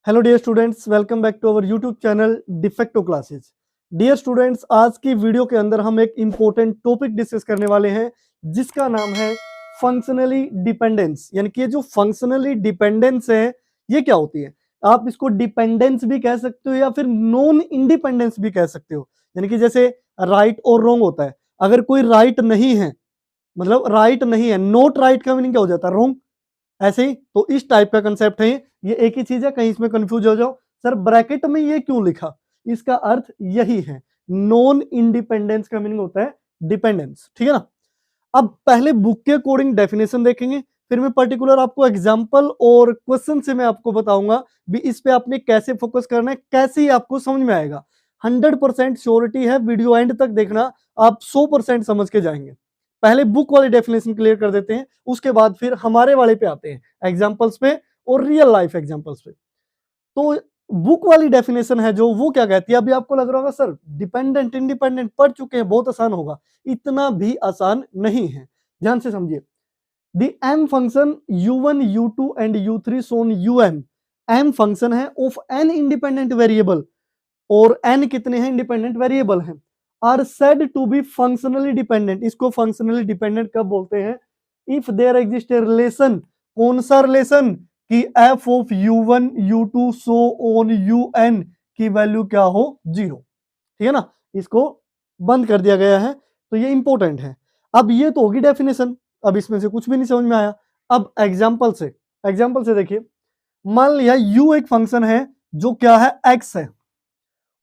Hello dear students, welcome back to our YouTube channel defacto classes. Dear students, आज की video के अंदर हम एक इंपॉर्टेंट टॉपिक डिस्कस करने वाले हैं जिसका नाम है फंक्शनली डिपेंडेंस। यानी कि ये जो फंक्शनली डिपेंडेंस है ये क्या होती है। आप इसको डिपेंडेंस भी कह सकते हो या फिर नॉन इंडिपेंडेंस भी कह सकते हो। यानी कि जैसे राइट और रॉन्ग होता है, अगर कोई राइट नहीं है मतलब राइट नहीं है, नॉट राइट का मीनिंग क्या हो जाता है, रॉन्ग। ऐसे ही तो इस टाइप का कंसेप्ट है ये एक ही चीज है, कहीं इसमें कंफ्यूज हो जाओ सर ब्रैकेट में ये क्यों लिखा, इसका अर्थ यही है। नॉन इंडिपेंडेंस का मीनिंग होता है डिपेंडेंस, ठीक है ना। अब पहले बुक के अकॉर्डिंग डेफिनेशन देखेंगे, फिर मैं पर्टिकुलर आपको एग्जांपल और क्वेश्चन से मैं आपको बताऊंगा भी इस पे आपने कैसे फोकस करना है, कैसे ही आपको समझ में आएगा। 100% श्योरिटी है, वीडियो एंड तक देखना, आप 100% समझ के जाएंगे। पहले बुक वाली डेफिनेशन क्लियर कर देते हैं, उसके बाद फिर हमारे वाले पे आते हैं, एग्जाम्पल्स पे और रियल लाइफ एग्जाम्पल्स पे। तो बुक वाली डेफिनेशन है जो, वो क्या कहती है, अभी आपको लग रहा होगा सर डिपेंडेंट इंडिपेंडेंट पढ़ चुके हैं, बहुत आसान होगा। इतना भी आसान नहीं है, ध्यान से समझिए। The M function u1 u2 and u3 so on um, M function है ऑफ एन इंडिपेंडेंट वेरिएबल, और एन कितने हैं इंडिपेंडेंट वेरिएबल हैं, are said to be functionally dependent. इसको फंक्शनली डिपेंडेंट कब बोलते हैं, if there exist a relation. कौन सा रिलेशन, कि F of u1 u2 so on un की वैल्यू क्या हो, 0। ठीक है ना, इसको बंद कर दिया गया है, तो ये इंपॉर्टेंट है। अब ये तो होगी डेफिनेशन, अब इसमें से कुछ भी नहीं समझ में आया। अब एग्जाम्पल से देखिए, मान लिया u एक फंक्शन है जो क्या है, x है,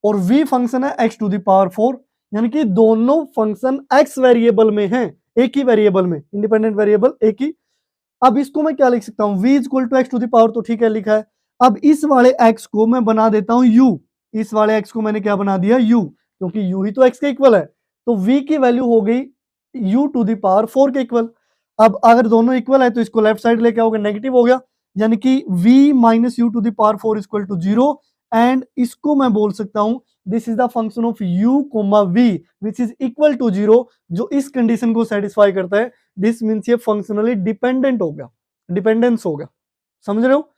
और v फंक्शन है x टू द पावर 4, यानी कि दोनों फंक्शन x वेरिएबल में हैं, एक ही वेरिएबल में, इंडिपेंडेंट वेरिएबल एक ही। अब इसको मैं क्या लिख सकता हूं, v equal to X to the power, तो ठीक है लिखा है। अब इस वाले x को मैं बना देता हूं u, इस वाले x को मैंने क्या बना दिया, u, क्योंकि u ही तो x के इक्वल है, तो v की वैल्यू हो गई u टू द पावर 4 के इक्वल। अब अगर दोनों इक्वल है तो इसको लेफ्ट साइड लेके आओगे, नेगेटिव हो गया, यानी कि v minus U to the power 4 equal to 0। And इसको मैं बोल सकता हूं this is the function of u comma v which is equal to 0, जो इस कंडीशन को सेटिस्फाई करता है। दिस मीन्स ये फंक्शनली डिपेंडेंट हो गया, डिपेंडेंस हो गया, समझ रहे हो।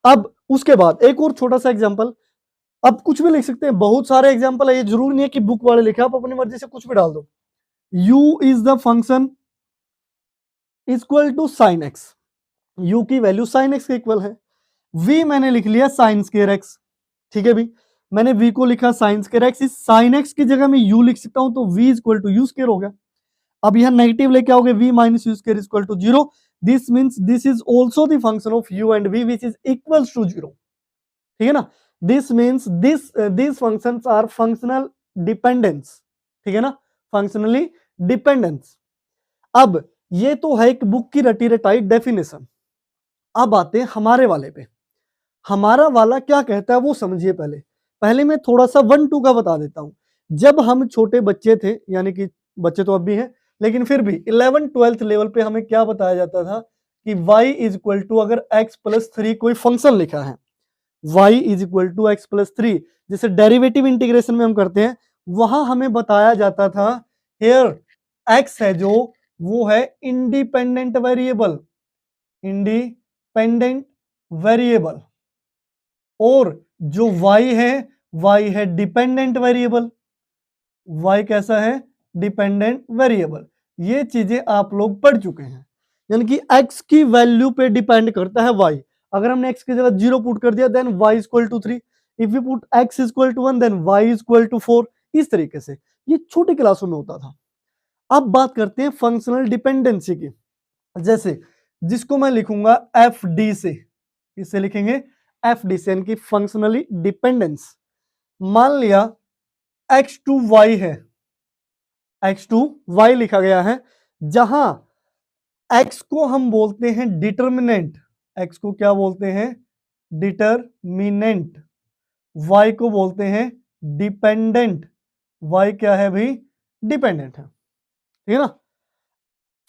अब उसके बाद एक और छोटा सा एग्जांपल, अब कुछ भी लिख सकते हैं, बहुत सारे एग्जांपल है, ये जरूरी नहीं है कि बुक वाले लिखे, आप अपनी मर्जी से कुछ भी डाल दो। u is the function equal to sine X, u की वैल्यू साइन एक्स के इक्वल है। v मैंने लिख लिया साइन स्क्वायर एक्स, ठीक है भी, मैंने v को लिखा साइन स्क्वायर एक्स, इस साइन एक्स की जगह मैं u लिख सकता हूं, तो v equal to U square हो गया। अब यहां नेगेटिव लेके आओगे, v minus U square equal to 0, this means this is also the function of u and v which is equals to 0। ठीक है ना, this means this functions are functional dependence, ठीक है ना, फंक्शनली डिपेंडेंस। अब ये तो है एक बुक की रटी रटाई डेफिनेशन। अब आते हैं हमारे वाले पे, हमारा वाला क्या कहता है वो समझिए। पहले मैं थोड़ा सा 1-2 का बता देता हूं। जब हम छोटे बच्चे थे, यानी कि बच्चे तो अब भी हैं, लेकिन फिर भी 11th-12th लेवल पे हमें क्या बताया जाता था कि y इज इक्वल टू, अगर x प्लस 3 कोई फंक्शन लिखा है, y is equal to X plus 3, जैसे डेरिवेटिव इंटीग्रेशन में हम करते हैं, वहां हमें बताया जाता था हियर x है जो, वो है इंडिपेंडेंट वेरिएबल, इंडिपेंडेंट वेरिएबल, और जो y है डिपेंडेंट वेरिएबल। y कैसा है, डिपेंडेंट वेरिएबल। ये चीजें आप लोग पढ़ चुके हैं, यानी कि x की वैल्यू पे डिपेंड करता है y। अगर हमने x की जगह 0 पुट कर दिया then y equal to 3, if you put x equal to 1 then y equal to 4। इस तरीके से ये छोटी क्लासों में होता था। अब बात करते हैं फंक्शनल डिपेंडेंसी की, जैसे जिसको मैं लिखूंगा एफ डी से, इससे लिखेंगे एफ डी से, यानी कि फंक्शनली डिपेंडेंस। मान लिया x टू y है, x टू y लिखा गया है, जहां x को हम बोलते हैं डिटर्मिनेंट, x को क्या बोलते हैं, डिटर्मिनेंट, y को बोलते हैं डिपेंडेंट, y क्या है भाई, डिपेंडेंट है, ठीक है ना।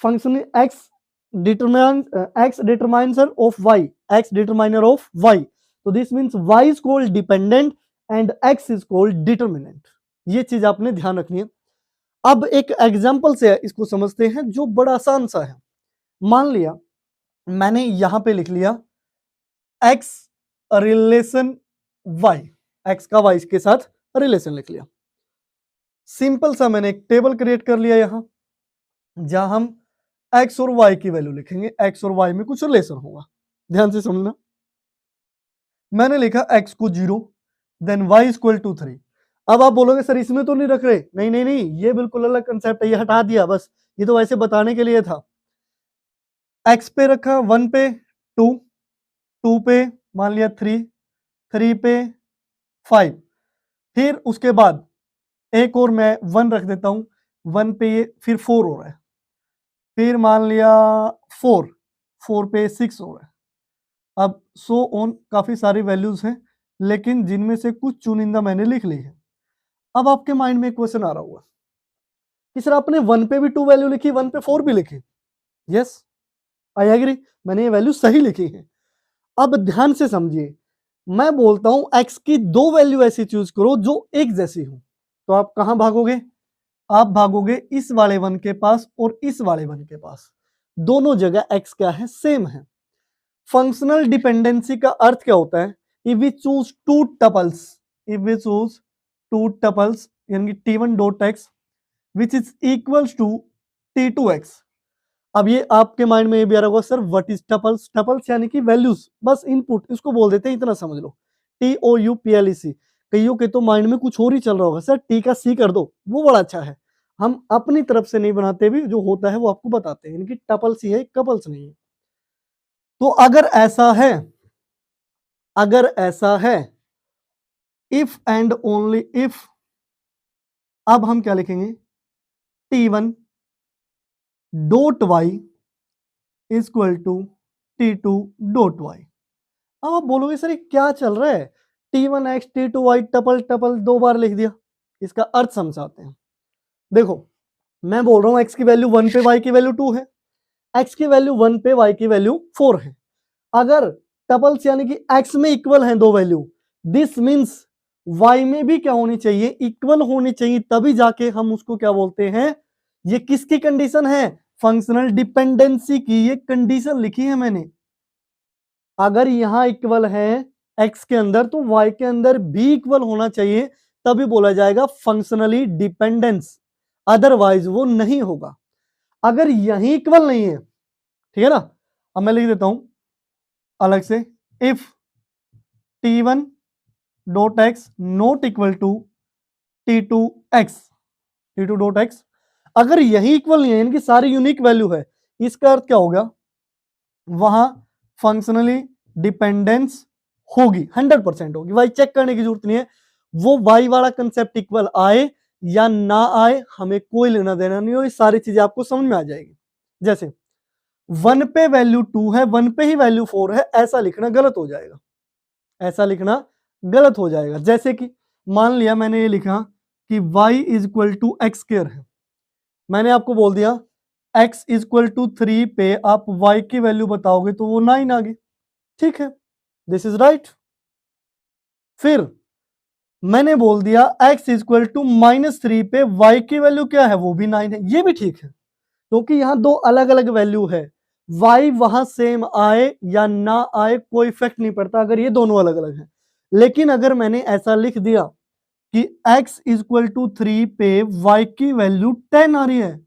Function x determiner of y, x determiner of y, तो this means y is called dependent and x is called determinant. ये चीज आपने ध्यान रखनी है। अब एक एग्जांपल से इसको समझते हैं जो बड़ा आसान सा है। मान लिया मैंने यहां पे लिख लिया x रिलेशन वाई, एक्स का वाई के साथ रिलेशन लिख लिया। सिंपल सा मैंने एक टेबल क्रिएट कर लिया यहां, जहां हम एक्स और वाई की वैल्यू लिखेंगे, एक्स और वाई में कुछ रिलेशन होगा। ध्यान से समझना, मैंने लिखा एक्स को 0, देन वाई इक्वल टू 3। अब आप बोलोगे सर इसमें तो नहीं रख रहे, नहीं नहीं नहीं, ये बिल्कुल अलग कंसेप्ट है, ये हटा दिया बस, ये तो वैसे बताने के लिए था। एक्स पे रखा 1 पे 2, 2 पे मान लिया 3, 3 पे 5, फिर उसके बाद एक और मैं 1 रख देता हूं, 1 पे ये फिर 4 हो रहा है, फिर मान लिया 4, 4 पे 6 हो रहा है। अब सो ऑन काफी सारी वैल्यूज हैं, लेकिन जिनमें से कुछ चुनिंदा मैंने लिख ली है। अब आपके माइंड में एक क्वेश्चन आ रहा होगा कि सर आपने 1 पे भी 2 वैल्यू लिखी, 1 पे 4 भी लिखी। यस, आई एग्री, मैंने ये वैल्यू सही लिखी है। अब ध्यान से समझिए, मैं बोलता हूं एक्स की 2 वैल्यू ऐसी चूज करो जो एक जैसी हो, तो आप कहां भागोगे? आप भागोगे इस वाले 1 के पास और इस वाले 1 के पास, दोनों जगह एक्स क्या है? सेम है। फंक्शनल डिपेंडेंसी का अर्थ क्या होता है? If we choose two tuples, if we choose two tuples यानी t1 dot X which is equals to t2x। अब ये आपके माइंड में ये भी आ रहा होगा sir what is tuples? Tuples यानी कि वैल्यूज, बस इनपुट, इसको बोल देते हैं, इतना समझ लो, TOUPLEC। कईयों के तो माइंड में कुछ और ही चल रहा होगा, सर टी का सी कर दो, वो बड़ा अच्छा है। हम अपनी तरफ से नहीं बनाते, भी जो होता है वो आपको बताते हैं, इनकी टपल्स ही है, कपल्स नहीं है। तो अगर ऐसा है, अगर ऐसा है, इफ एंड ओनली इफ, अब हम क्या लिखेंगे? T1 dot Y equal to T2 dot Y. अब आप बोलोगे सर ये क्या चल रहा है? T1x T2y टपल टपल 2 बार लिख दिया, इसका अर्थ समझाते हैं। देखो, मैं बोल रहा हूं x की वैल्यू 1 पे y की वैल्यू 2 है, x की वैल्यू 1 पे y की वैल्यू 4 है। अगर टपल्स यानी कि x में इक्वल हैं दो वैल्यू, दिस मींस y में भी क्या होनी चाहिए? इक्वल होनी चाहिए, तभी जाके हम उसको क्या बोलते हैं? ये किसकी कंडीशन है? फंक्शनल डिपेंडेंसी की ये कंडीशन लिखी है मैंने। अगर यहां इक्वल है x के अंदर, तो y के अंदर भी इक्वल होना चाहिए, तभी बोला जाएगा फंक्शनली डिपेंडेंस, अदरवाइज वो नहीं होगा। अगर यही इक्वल नहीं है, ठीक है ना, अब मैं लिख देता हूं अलग से, if T1 dot X not equal to T2x, T2 dot X, अगर यही इक्वल नहीं है, इनकी सारी यूनिक वैल्यू है, इसका अर्थ क्या होगा? वहां फंक्शनली डिपेंडेंस होगी, 100% होगी, भाई चेक करने की जरूरत नहीं है। वो वाई वाला कंसेप्ट इक्वल आए या ना आए, हमें कोई लेना देना नहीं हो, ये सारी चीजें आपको समझ में आ जाएगी। जैसे 1 पे वैल्यू 2 है, 1 पे ही वैल्यू 4 है, ऐसा लिखना गलत हो जाएगा, ऐसा लिखना गलत हो जाएगा। जैसे कि मान लिया मैंने ये लिखा कि y is equal to X square है, मैंने आपको बोल दिया x इज इक्वल टू 3 पे आप y की वैल्यू बताओगे तो वो 9 आ गई, ठीक है, दिस इज राइट। फिर मैंने बोल दिया x इज इक्वल टू -3 पे y की वैल्यू क्या है? वो भी 9 है, ये भी ठीक है, क्योंकि यहां दो अलग अलग वैल्यू है, y वहां सेम आए या ना आए कोई इफेक्ट नहीं पड़ता अगर ये दोनों अलग अलग हैं। लेकिन अगर मैंने ऐसा लिख दिया कि x इज इक्वल टू 3 पे y की वैल्यू 10 आ रही है,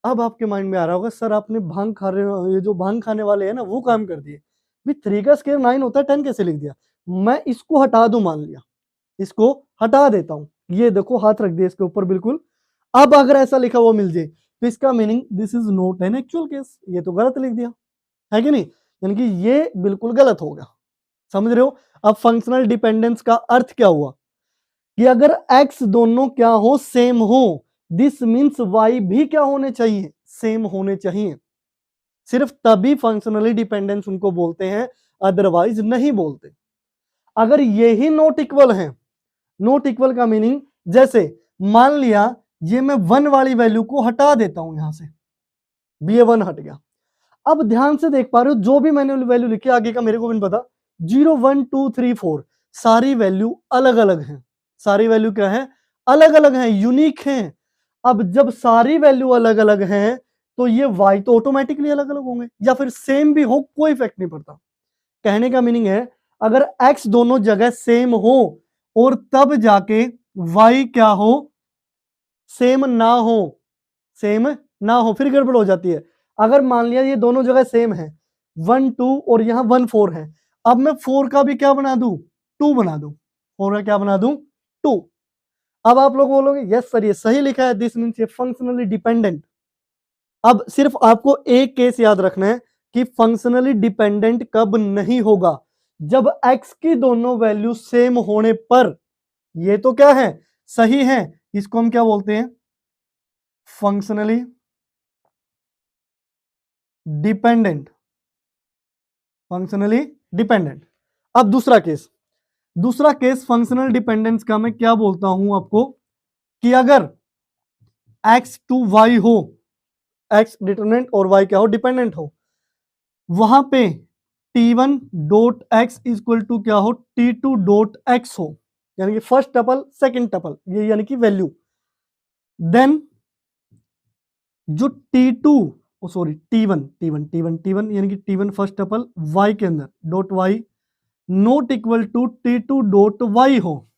अब आपके माइंड में आ रहा होगा सर आपने भांग खा रहे, ये जो भांग खाने वाले हैं ना वो काम कर दिए, भी 3 का स्क्वायर 9 होता है, 10 कैसे लिख दिया? मैं इसको हटा दूं, मान लिया इसको हटा देता हूं, ये देखो हाथ रख दिया इसके ऊपर बिल्कुल। अब अगर ऐसा लिखा हुआ मिल जाए तो इसका meaning this is not an actual case, ये तो गलत लिख दिया है कि नहीं, यानी कि ये बिल्कुल गलत होगा, समझ रहे हो? अब फंक्शनल डिपेंडेंस का अर्थ क्या हुआ कि अगर x दोनों क्या हो? सेम हो, दिस मींस y भी क्या होने चाहिए? सेम होने चाहिए, सिर्फ तभी फंक्शनली डिपेंडेंस उनको बोलते हैं, अदरवाइज नहीं बोलते। अगर यही नॉट इक्वल है, नॉट इक्वल का मीनिंग, जैसे मान लिया ये मैं 1 वाली वैल्यू को हटा देता हूं, यहां से भी 1 हट गया। अब ध्यान से देख पा रहे हो जो भी मैंने वैल्यू लिखी, आगे का मेरे को भी नहीं पता, 0 1 2 3 4 सारी वैल्यू अलग अलग हैं, सारी वैल्यू क्या है? अलग अलग हैं, यूनिक हैं। अब जब सारी वैल्यू अलग अलग हैं तो ये y तो ऑटोमेटिकली अलग अलग होंगे, या फिर सेम भी हो कोई इफेक्ट नहीं पड़ता। कहने का मीनिंग है अगर x दोनों जगह सेम हो और तब जाके y क्या हो, सेम ना हो, सेम ना हो, फिर गड़बड़ हो जाती है। अगर मान लिया ये दोनों जगह सेम है, 1 2 और यहां 1 4 है, अब मैं 4 का भी क्या बना दूं, 2 बना दूं, 4 का क्या बना दूं, 2। अब आप लोग बोलोगे यस सर ये सही लिखा है, दिस मींस ये फंक्शनली डिपेंडेंट। अब सिर्फ आपको एक केस याद रखना है कि फंक्शनली डिपेंडेंट कब नहीं होगा, जब x की दोनों वैल्यू सेम होने पर। ये तो क्या है, सही है, इसको हम क्या बोलते हैं, फंक्शनली डिपेंडेंट, फंक्शनली डिपेंडेंट। अब दूसरा केस फंक्शनल डिपेंडेंस का मैं क्या बोलता हूं आपको, कि अगर x टू y हो, x डिटरमिनेंट और y क्या हो, डिपेंडेंट हो, वहां पे t1 dot x equal to क्या हो, t2 डॉट x हो, यानी कि फर्स्ट टपल सेकंड टपल, ये यानी कि वैल्यू, देन जो t2 सॉरी t1 यानी कि t1 फर्स्ट टपल y के अंदर dot y not equal to t2 dot y हो,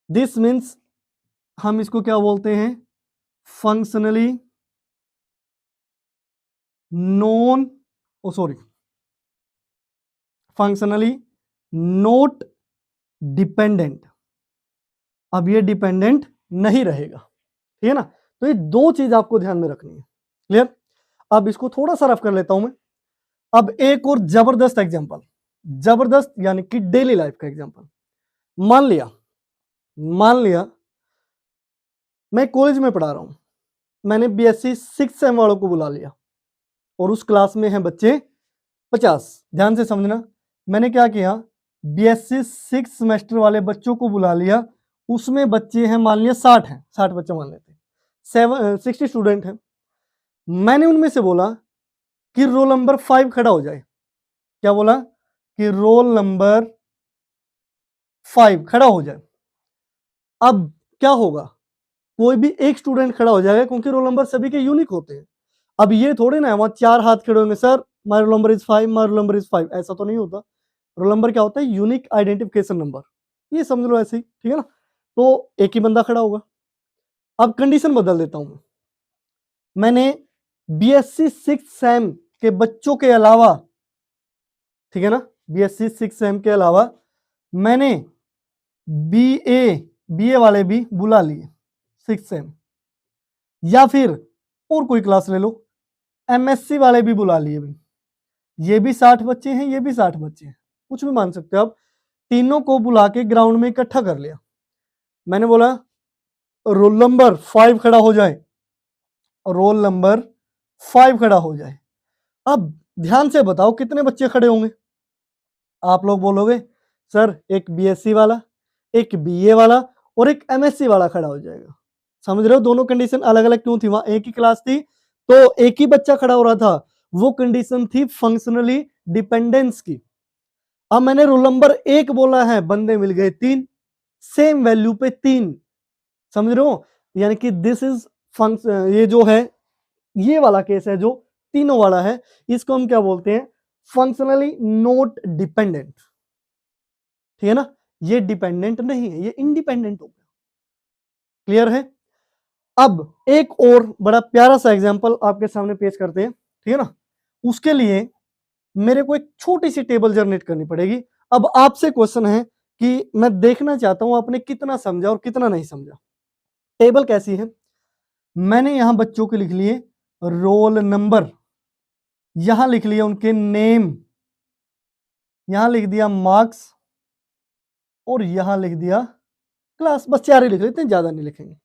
दिस मीन्स हम इसको क्या बोलते हैं, functionally non functionally not dependent. अब ये डिपेंडेंट नहीं रहेगा, ठीक है ना। तो ये दो चीज आपको ध्यान में रखनी है, क्लियर। अब इसको थोड़ा सा रफ कर लेता हूं मैं। अब एक और जबरदस्त एग्जांपल, जबरदस्त यानी कि डेली लाइफ का एग्जांपल। मान लिया मैं कॉलेज में पढ़ा रहा हूं, मैंने बीएससी 6 सेम वालों को बुला लिया और उस क्लास में हैं बच्चे 50। ध्यान से समझना, मैंने क्या किया, बीएससी 6 सेमेस्टर वाले बच्चों को बुला लिया, उसमें बच्चे हैं मान लिया 60 हैं, 60 बच्चे मान लेते हैं, 60 स्टूडेंट हैं। मैंने उनमें से बोला कि रोल नंबर 5 खड़ा हो जाए। क्या बोला, कि रोल नंबर 5 खड़ा हो जाए। अब क्या होगा, कोई भी एक स्टूडेंट खड़ा हो जाएगा क्योंकि रोल नंबर सभी के यूनिक होते हैं। अब ये थोड़े ना वहां 4 हाथ खड़े होंगे, sir my roll number is 5, my roll number is 5, ऐसा तो नहीं होता। रोल नंबर क्या होता है, यूनिक आइडेंटिफिकेशन नंबर, ये समझ लो ऐसे ही, ठीक है ना। तो एक ही बंदा खड़ा होगा। अब कंडीशन बदल देता हूं मैंने बीएससी 6 सेम के बच्चों के अलावा, ठीक है ना, बीएससी 6 सेम के अलावा मैंने बीए वाले भी बुला लिए 6 सेम, या फिर और कोई क्लास ले लो, एमएससी वाले भी बुला लिए भी, ये भी 60 बच्चे हैं, ये भी 60 बच्चे हैं, कुछ भी मान सकते हो आप। तीनों को बुला के ग्राउंड में इकट्ठा कर लिया। मैंने बोला रोल नंबर 5 खड़ा हो जाए, रोल नंबर 5 खड़ा हो जाए। अब ध्यान से बताओ कितने बच्चे खड़े होंगे। आप लोग बोलोगे सर एक बीएससी वाला, एक बीए वाला और एक एमएससी वाला खड़ा हो जाएगा। समझ रहे हो, दोनों कंडीशन अलग अलग क्यों थी, वहां एक ही क्लास थी तो एक ही बच्चा खड़ा हो रहा था, वो कंडीशन थी फंक्शनली डिपेंडेंस की। अब मैंने रोल नंबर 1 बोला है, बंदे मिल गए 3, सेम वैल्यू पे 3, समझ रहे हो, यानी कि दिस इज फंक्शन, ये जो है ये वाला केस है जो तीनों वाला है, इसको हम क्या बोलते हैं, फंक्शनली नॉट डिपेंडेंट, ठीक है ना। ये डिपेंडेंट नहीं है, ये इंडिपेंडेंट हो गया, क्लियर है। अब एक और बड़ा प्यारा सा एग्जांपल आपके सामने पेश करते हैं, ठीक है ना। उसके लिए मेरे को एक छोटी सी टेबल जनरेट करनी पड़ेगी। अब आपसे क्वेश्चन है कि मैं देखना चाहता हूं आपने कितना समझा और कितना नहीं समझा। टेबल कैसी है, मैंने यहां बच्चों के लिख लिए रोल नंबर, यहां लिख लिया उनके नेम, यहां लिख दिया मार्क्स और यहां लिख दिया क्लास, बस 4 ही लिख लेते हैं, ज्यादा नहीं लिखेंगे।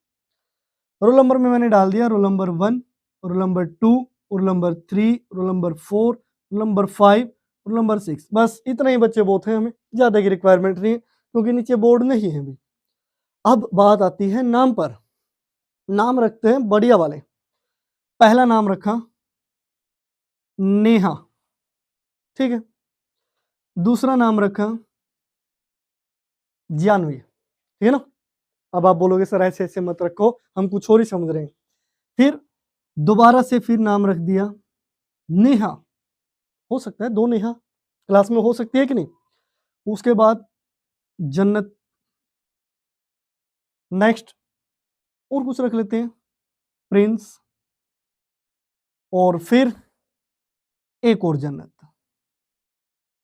रोल नंबर में मैंने डाल दिया roll number 1, roll number 2, roll number 3, roll number 4, roll number 5, roll number 6, बस इतना ही बच्चे बहुत हैं, हमें ज्यादा की रिक्वायरमेंट नहीं है क्योंकि नीचे बोर्ड नहीं है अभी। अब बात आती है नाम पर, नाम रखते हैं बढ़िया वाले। पहला नाम रखा नेहा, ठीक है। दूसरा नाम रखा जानवी, ठीक है ना। अब आप बोलोगे सर ऐसे ऐसे मत रखो, हम कुछ और ही समझ रहे हैं। फिर दोबारा से फिर नाम रख दिया नेहा, हो सकता है 2 नेहा क्लास में हो सकती है कि नहीं। उसके बाद जन्नत, नेक्स्ट और कुछ रख लेते हैं, प्रिंस, और फिर एक और जन्नत,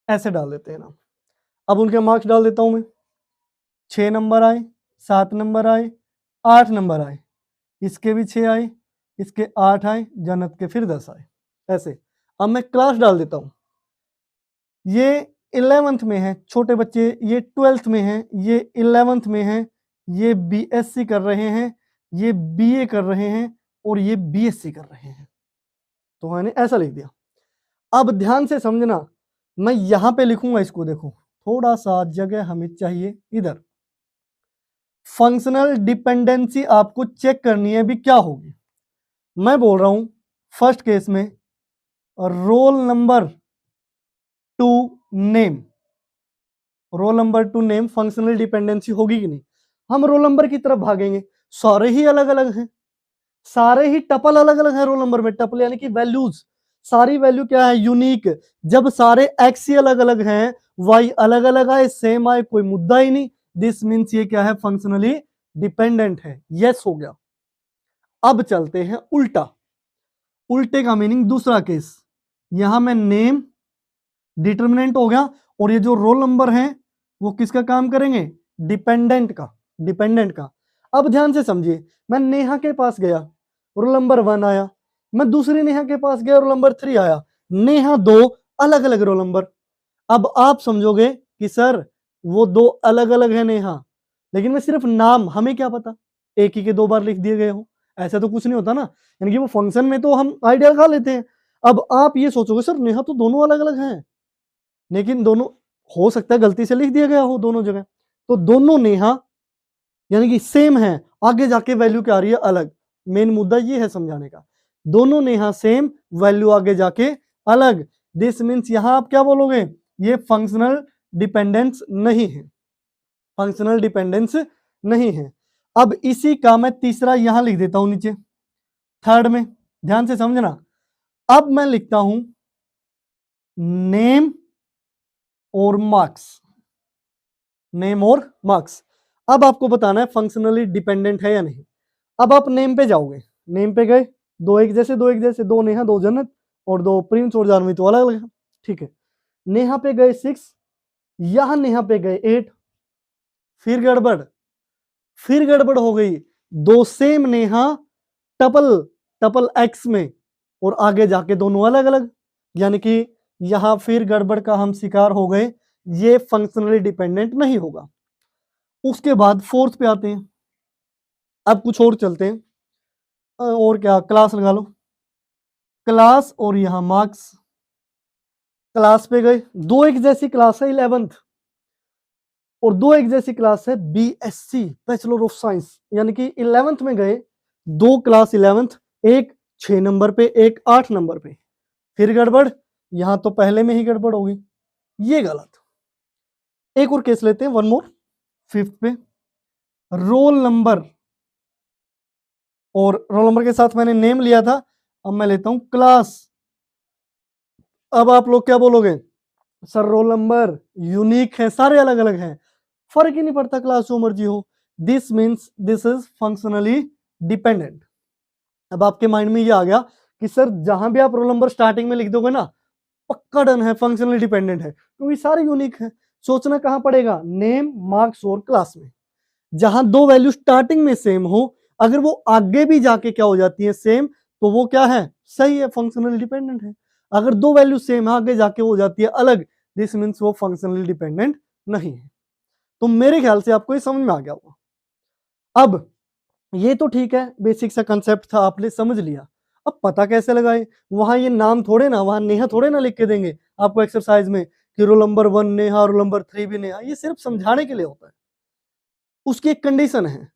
ऐसे डाल देते हैं ना। अब उनके मार्क्स डाल देता हूं मैं, 6 नंबर आए, 7 नंबर आए, 8 नंबर आए, इसके भी 6 आए, इसके 8 आए, जन्नत के फिर 10 आए, ऐसे। अब मैं क्लास डाल देता हूं, ये 11th में है छोटे बच्चे, ये 12th में है, ये 11th में है, ये बीएससी कर रहे हैं, ये बीए कर रहे हैं, और ये बीएससी कर रहे हैं। तो मैंने ऐसा लिख दिया। अब ध्यान से समझना, मैं यहां पे लिखूंगा इसको, देखो थोड़ा सा जगह हमें चाहिए इधर। फंक्शनल डिपेंडेंसी आपको चेक करनी है भी क्या होगी। मैं बोल रहा हूं फर्स्ट केस में roll number two name, roll number two name functional dependency होगी कि नहीं। हम रोल नंबर की तरफ भागेंगे, सारे ही अलग अलग हैं, सारे ही टपल अलग अलग हैं रोल नंबर में, टपल यानी कि वैल्यूज, सारी वैल्यू क्या है, यूनिक। जब सारे एक्स ही अलग अलग हैं, वाई अलग अलग आए, सेम आए, कोई मुद्दा ही नहीं। दिस मीन्स ये क्या है, फंक्शनली डिपेंडेंट है। यस हो गया। अब चलते हैं उल्टा, उल्टे का मीनिंग दूसरा केस। यहां में नेम डिटर्मिनेंट हो गया, और ये जो रोल नंबर है वो किसका काम करेंगे, डिपेंडेंट का, डिपेंडेंट का। अब ध्यान से समझिए, मैं नेहा के पास गया, रोल नंबर 1 आया, मैं दूसरी नेहा के पास गया, रोल नंबर 3 आया, नेहा दो अलग अलग रोल नंबर। अब आप समझोगे कि सर वो दो अलग अलग है नेहा, लेकिन मैं सिर्फ नाम, हमें क्या पता एक ही के 2 बार लिख दिए गए हो, ऐसा तो कुछ नहीं होता ना, यानी कि वो फंक्शन में तो हम आइडिया लगा लेते हैं। अब आप ये सोचोगे सर नेहा तो दोनों अलग अलग हैं, लेकिन दोनों हो सकता है गलती से लिख दिया गया हो दोनों जगह, तो दोनों नेहा यानी कि सेम है, आगे जाके वैल्यू क्या आ रही है, अलग। मेन मुद्दा ये है समझाने का, दोनों नेहा सेम, वैल्यू आगे जाके अलग। दिस मीन्स यहां आप क्या बोलोगे, ये फंक्शनल डिपेंडेंस नहीं है, फंक्शनल डिपेंडेंस नहीं है। अब इसी का मैं तीसरा यहां लिख देता हूं नीचे, थर्ड में, ध्यान से समझना। अब मैं लिखता हूं नेम और मार्क्स, नेम और मार्क्स। अब आपको बताना है फंक्शनली डिपेंडेंट है या नहीं। अब आप नेम पे जाओगे, नेम पे गए, दो एक जैसे, दो एक जैसे, दो नेहा, दो जन्नत, और दो प्रिंस और जानवी तो अलग अलग है, ठीक है। नेहा पे गए 6, यहां नेहा पे गए 8, फिर गड़बड़, फिर गड़बड़ हो गई, दो same Neha tuple, tuple x में, और आगे जाके दोनों अलग अलग, यानी कि यहां फिर गड़बड़ का हम शिकार हो गए, ये फंक्शनली डिपेंडेंट नहीं होगा। उसके बाद फोर्थ पे आते हैं, अब कुछ और चलते हैं, और क्या, क्लास लगा लो, क्लास और यहां मार्क्स। क्लास पे गए, दो एक जैसी क्लास है 11th, और दो एक जैसी क्लास है बीएससी, बैचलर ऑफ साइंस, यानी कि 11th में गए, दो क्लास 11th, एक 6 नंबर पे, एक 8 नंबर पे, फिर गड़बड़, यहां तो पहले में ही गड़बड़ होगी, ये गलत। एक और केस लेते हैं, वन मोर, 5th पे, रोल नंबर, और रोल नंबर के साथ मैंने नेम लिया था, अब मैं लेता हूं क्लास। अब आप लोग क्या बोलोगे, सर रोल नंबर यूनिक है, सारे अलग अलग हैं, फर्क ही नहीं पड़ता क्लास जो मर्जी हो। This means this is functionally dependent. अब आपके माइंड में ये आ गया कि सर जहां भी आप रोल नंबर स्टार्टिंग में लिख दोगे ना, पक्का डन है, फंक्शनली डिपेंडेंट है, क्योंकि सारे यूनिक है। सोचना कहां पड़ेगा, नेम, मार्क्स और क्लास में। जहां दो वैल्यू स्टार्टिंग में सेम हो, अगर वो आगे भी जाके क्या हो जाती है सेम, तो वो क्या है, सही है, फंक्शनली डिपेंडेंट है। अगर दो वैल्यू सेम है, आगे जाके हो जाती है अलग, दिस मीन्स वो फंक्शनली डिपेंडेंट नहीं है। तो मेरे ख्याल से आपको ये समझ में आ गया होगा। अब ये तो ठीक है, बेसिक सा कंसेप्ट था, आपने समझ लिया। अब पता कैसे लगाए, वहां ये नाम थोड़े ना, वहां नेहा थोड़े ना लिख के देंगे आपको एक्सरसाइज में कि roll number 1 Neha, roll number 3 भी नेहा, ये सिर्फ समझाने के लिए होता है। उसकी एक कंडीशन है,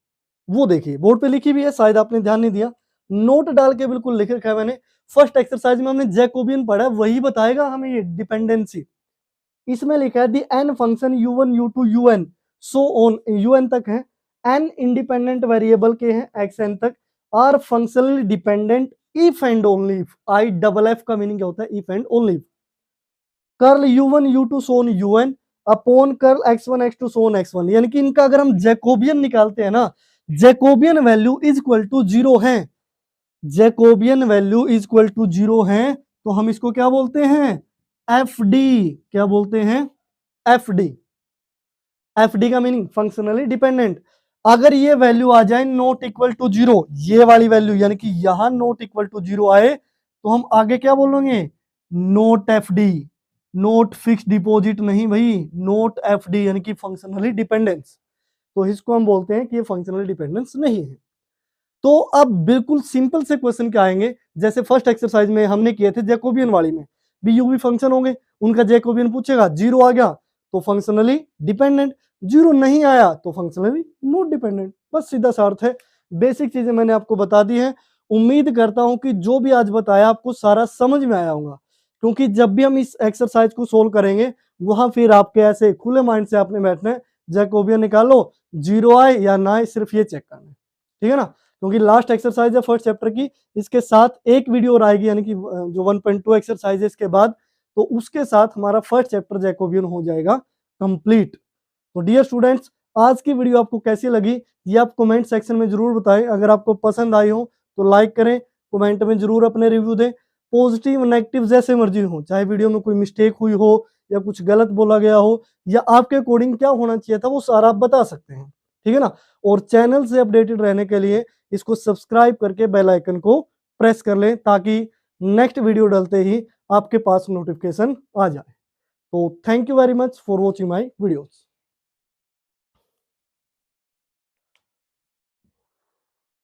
वो देखिए बोर्ड पे लिखी भी है, शायद आपने ध्यान नहीं दिया, नोट डाल के बिल्कुल लिख रखा है मैंने। फर्स्ट एक्सरसाइज में हमने जैकोबियन पढ़ा, वही बताएगा हमें ये डिपेंडेंसी। इसमें लिखा है the n function u1 u2 un so on, un तक है, एन इंडिपेंडेंट वेरिएबल के हैं xn तक, are functionally dependent if and only if. IFF का मीनिंग क्या होता है, if and only if. Curl u1 u2 so on un, upon curl x1 x2 so on x1, यानी कि इनका अगर हम जैकोबियन निकालते हैं ना, Jacobian value is equal to 0 है, Jacobian value is equal to 0 है, तो हम इसको क्या बोलते हैं, एफ डी। क्या बोलते हैं, एफ डी। एफ डी का मीनिंग फंक्शनली डिपेंडेंट। अगर ये वैल्यू आ जाए नॉट इक्वल टू 0, ये वाली वैल्यू यानी कि यहां नॉट इक्वल टू 0 आए, तो हम आगे क्या बोलेंगे, note F D, note fix deposit नहीं भाई, नोट एफ डी यानी कि फंक्शनली डिपेंडेंस। तो इसको हम बोलते हैं कि ये फंक्शनल डिपेंडेंस नहीं है। तो अब बिल्कुल सिंपल से क्वेश्चन क्या आएंगे, जैसे फर्स्ट एक्सरसाइज में हमने किए थे जैकोबियन वाली में, भी यू भी फंक्शन होंगे, उनका जैकोबियन पूछेगा, 0 आ गया तो फंक्शनली डिपेंडेंट, 0 नहीं आया तो फंक्शनली नॉट डिपेंडेंट। बस सीधा सा अर्थ है। बेसिक चीजें मैंने आपको बता दी है। उम्मीद करता हूं कि जो भी आज बताया आपको सारा समझ में आया होगा, क्योंकि जब भी हम इस एक्सरसाइज को सोल्व करेंगे वहां फिर आपके ऐसे खुले माइंड से आपने बैठना है, जैकोबियन निकालो, 0 आए या ना आए सिर्फ ये चेक करना है, ठीक है ना। क्योंकि लास्ट एक्सरसाइज है फर्स्ट चैप्टर की, इसके साथ एक वीडियो और आएगी, यानी कि जो 1.2 एक्सरसाइज है इसके बाद, तो उसके साथ हमारा फर्स्ट चैप्टर जैकोबियन हो जाएगा कंप्लीट। तो डियर स्टूडेंट्स, आज की वीडियो आपको कैसी लगी ये आप कमेंट सेक्शन में जरूर बताएं। अगर आपको पसंद आई हो तो लाइक करें, कमेंट में जरूर अपने रिव्यू दें, पॉजिटिव नेगेटिव जैसे मर्जी हो, चाहे वीडियो में कोई मिस्टेक हुई हो या कुछ गलत बोला गया हो या आपके अकॉर्डिंग क्या होना चाहिए था, वो सारा आप बता सकते हैं, ठीक है ना। और चैनल से अपडेटेड रहने के लिए इसको सब्सक्राइब करके बेल आइकन को प्रेस कर लें, ताकि नेक्स्ट वीडियो डलते ही आपके पास नोटिफिकेशन आ जाए। तो thank you very much for watching my videos.